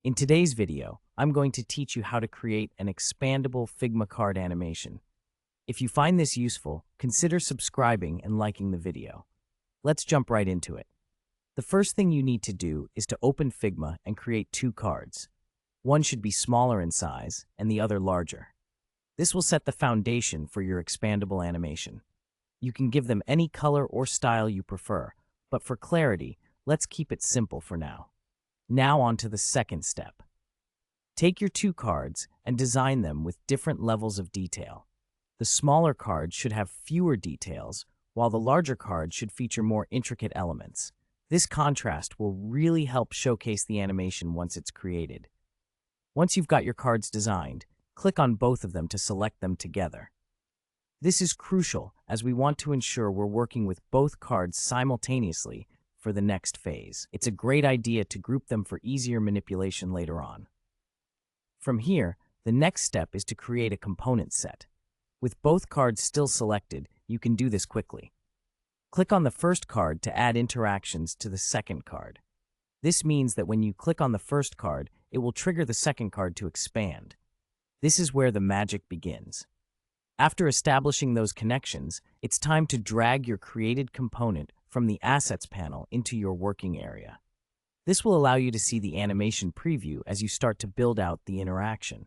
In today's video, I'm going to teach you how to create an expandable Figma card animation. If you find this useful, consider subscribing and liking the video. Let's jump right into it. The first thing you need to do is to open Figma and create two cards. One should be smaller in size and the other larger. This will set the foundation for your expandable animation. You can give them any color or style you prefer, but for clarity, let's keep it simple for now. Now on to the second step. Take your two cards and design them with different levels of detail. The smaller card should have fewer details, while the larger card should feature more intricate elements. This contrast will really help showcase the animation once it's created. Once you've got your cards designed, click on both of them to select them together. This is crucial as we want to ensure we're working with both cards simultaneously for the next phase. It's a great idea to group them for easier manipulation later on. From here, the next step is to create a component set. With both cards still selected, you can do this quickly. Click on the first card to add interactions to the second card. This means that when you click on the first card, it will trigger the second card to expand. This is where the magic begins. After establishing those connections, it's time to drag your created component from the Assets panel into your working area. This will allow you to see the animation preview as you start to build out the interaction.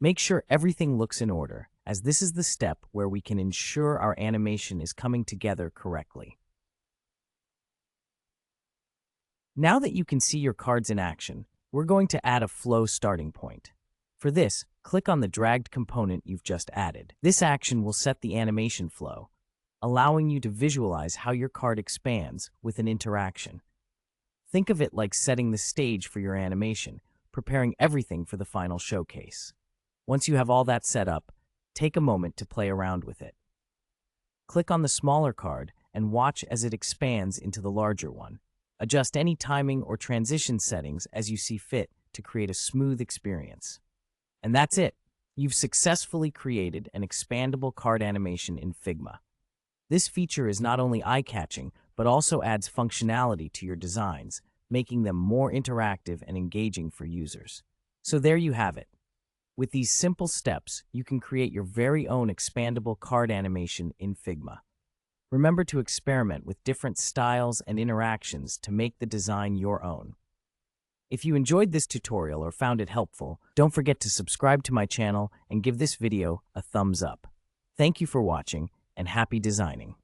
Make sure everything looks in order, as this is the step where we can ensure our animation is coming together correctly. Now that you can see your cards in action, we're going to add a flow starting point. For this, click on the dragged component you've just added. This action will set the animation flow, allowing you to visualize how your card expands with an interaction. Think of it like setting the stage for your animation, preparing everything for the final showcase. Once you have all that set up, take a moment to play around with it. Click on the smaller card and watch as it expands into the larger one. Adjust any timing or transition settings as you see fit to create a smooth experience. And that's it. You've successfully created an expandable card animation in Figma. This feature is not only eye-catching, but also adds functionality to your designs, making them more interactive and engaging for users. So there you have it. With these simple steps, you can create your very own expandable card animation in Figma. Remember to experiment with different styles and interactions to make the design your own. If you enjoyed this tutorial or found it helpful, don't forget to subscribe to my channel and give this video a thumbs up. Thank you for watching, and happy designing.